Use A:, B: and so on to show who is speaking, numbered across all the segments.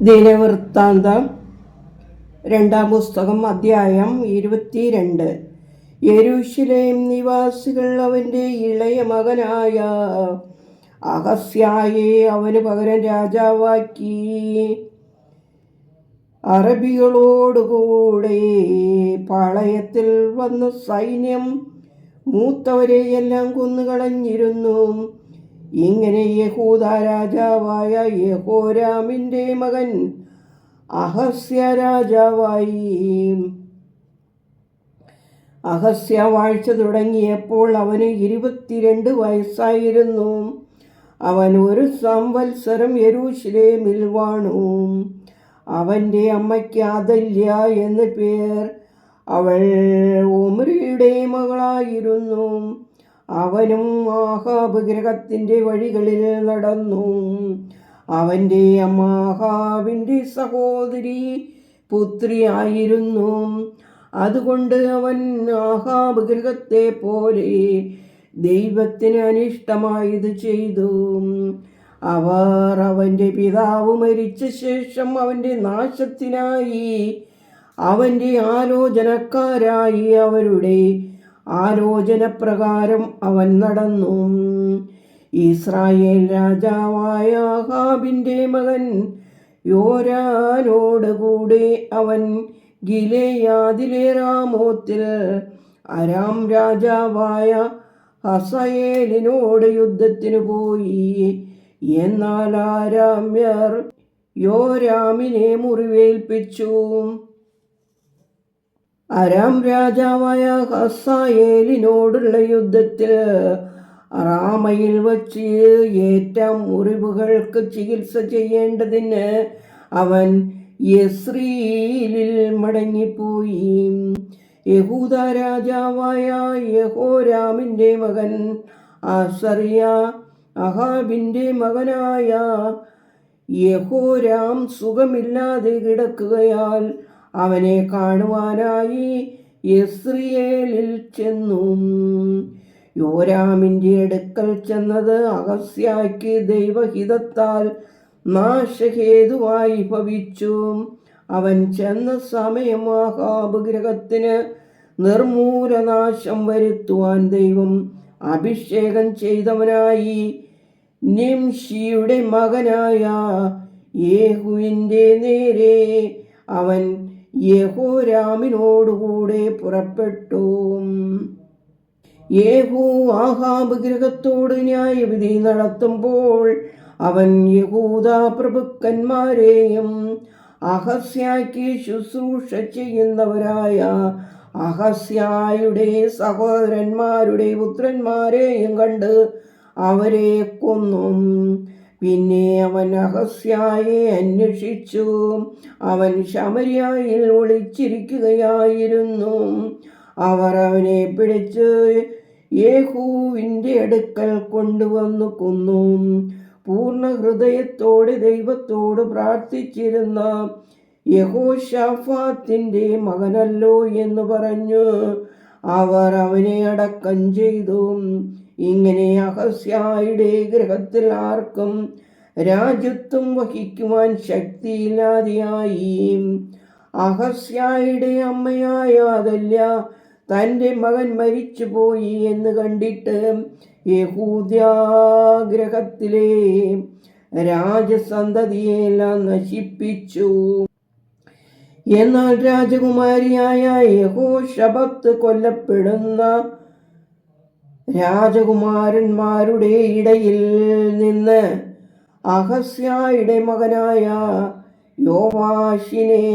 A: ദിനവൃത്താന്തം രണ്ടാം പുസ്തകം അധ്യായം 22. യെരൂശലേം നിവാസികൾ അവൻ്റെ ഇളയ മകനായ അഹസ്യായെ അവന് പകരം രാജാവാക്കി. അറബികളോടുകൂടെ പാളയത്തിൽ വന്ന സൈന്യം മൂത്തവരെയെല്ലാം കൊന്നുകളഞ്ഞിരുന്നു. ഇങ്ങനെ യഹൂദ രാജാവായ യെഹോരാമിൻ്റെ മകൻ അഹസ്യ രാജാവായി. അഹസ്യ വാഴ്ച തുടങ്ങിയപ്പോൾ അവന് 22 വയസ്സായിരുന്നു. അവൻ 1 സംവത്സരം യെരൂശലേമിൽ വാണു. അവൻ്റെ അമ്മയ്ക്ക് അദല്യ എന്ന് പേർ. അവൾ ഒമ്രിയുടെ മകളായിരുന്നു. അവനും ആഹാബ് ഗൃഹത്തിൻ്റെ വഴികളിൽ നടന്നു. അവൻ്റെ അമ്മ ആഹാബിൻ്റെ സഹോദരി പുത്രിയായിരുന്നു. അതുകൊണ്ട് അവൻ ആഹാബ് ഗൃഹത്തെ പോലെ ദൈവത്തിന് അനിഷ്ടമായത് ചെയ്തു. അവർ അവൻ്റെ പിതാവ് മരിച്ച ശേഷം അവൻ്റെ നാശത്തിനായി അവൻ്റെ ആലോചനക്കാരായി അവരുടെ ആലോചനപ്രകാരം അവൻ നടന്നു. ഇസ്രായേൽ രാജാവായ ആഹാബിൻ്റെ മകൻ യോരാനോടുകൂടെ അവൻ ഗിലെയാദിലെ റാമോത്തിൽ അരാം രാജാവായ ഹസയേലിനോട് യുദ്ധത്തിന് പോയി. എന്നാൽ ആരാമ്യർ യോരാമിനെ മുറിവേൽപ്പിച്ചു. അരാം രാജാവായ ഹസായേലിനോടുള്ള യുദ്ധത്തിൽ റാമയിൽ വച്ച് ഏറ്റ മുറിവുകൾക്ക് ചികിത്സ ചെയ്യേണ്ടതിന് അവൻ യെസ്രീലിൽ മടങ്ങിപ്പോയി. യഹൂദ രാജാവായ യഹോരാമിൻ്റെ മകൻ അസറിയ അഹാബിൻ്റെ മകനായ യഹോരാം സുഖമില്ലാതെ കിടക്കുകയാൽ അവനെ കാണുവാനായി യെസ്രിയേലിൽ ചെന്നു. യോരാമിൻ്റെ അടുക്കൽ ചെന്നത് അഹസ്യായ്ക്ക് ദൈവഹിതത്താൽ നാശഹേതുവായി ഭവിച്ചു. അവൻ ചെന്ന സമയം ആഹാബ് ഗൃഹത്തിന് നിർമൂലനാശം വരുത്തുവാൻ ദൈവം അഭിഷേകം ചെയ്തവനായി നിംഷിയുടെ മകനായ യേഹുവിൻ്റെ നേരെ അവൻ യഹോരാമിനോടുകൂടെ പുറപ്പെട്ടു. യേഹു ആഹാബ് ഗൃഹത്തോട് ന്യായവിധി നടത്തുമ്പോൾ അവൻ യഹൂദ പ്രഭുക്കന്മാരെയും അഹസ്യായ്ക്ക് ശുശ്രൂഷ ചെയ്യുന്നവരായ അഹസ്യായുടെ സഹോദരന്മാരുടെ പുത്രന്മാരെയും കണ്ട് അവരെ കൊന്നു. പിന്നെ അവൻ അഹസ്യായെ അന്വേഷിച്ചു. അവൻ ശമര്യയിൽ ഒളിച്ചിരിക്കുകയായിരുന്നു. അവർ അവനെ പിടിച്ച് യേഹൂവിൻ്റെ അടുക്കൽ കൊണ്ടുവന്നു കൊന്നു. പൂർണ്ണ ഹൃദയത്തോടെ ദൈവത്തോട് പ്രാർത്ഥിച്ചിരുന്ന യഹോശാഫാത്തിൻ്റെ മകനല്ലോ എന്ന് പറഞ്ഞു അവർ അവനെ അടക്കം ചെയ്തു. ഇങ്ങനെ അഹസ്യായുടെ ഗൃഹത്തിൽ ആർക്കും രാജ്യത്വം വഹിക്കുവാൻ ശക്തിയില്ലാതെയായി. അഹസ്യായുടെ അമ്മയായ അദല്യ തൻ്റെ മകൻ മരിച്ചുപോയി എന്ന് കണ്ടിട്ട് യഹൂദാഗ്രഹത്തിലെ രാജസന്തതിയെല്ലാം നശിപ്പിച്ചു. എന്നാൽ രാജകുമാരിയായ യഹോശബത്ത് കൊല്ലപ്പെടുന്ന രാജകുമാരന്മാരുടെ ഇടയിൽ നിന്ന് അഹസ്യായുടെ മകനായ യോവാശിനെ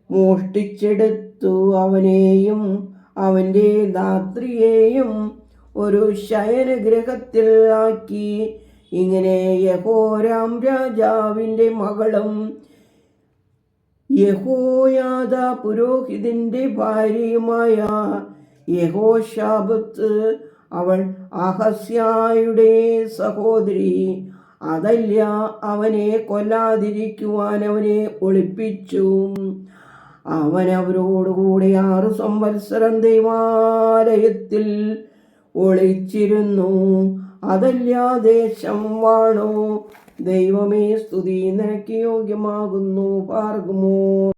A: മോഷ്ടിച്ചെടുത്തു. അവനെയും അവൻ്റെ ധാത്രിയെയും ഒരു ശയനഗൃഹത്തിൽ ആക്കി. ഇങ്ങനെ യഹോരാം രാജാവിൻ്റെ മകളും യഹോയാദ പുരോഹിതൻ്റെ ഭാര്യയുമായ യഹോശാബത്ത്, അവൾ അഹസ്യായുടെ സഹോദരി അദല്യ, അവനെ കൊല്ലാതിരിക്കുവാൻ അവനെ ഒളിപ്പിച്ചു. അവൻ അവരോടുകൂടെ 6 സംവത്സരം ദൈവാലയത്തിൽ ഒളിച്ചിരുന്നു. അദല്യാദേശം വാണു. ദൈവമേ സ്തുതി നിനക്ക് യോഗ്യമാകുന്നു. പാർക്കുമോ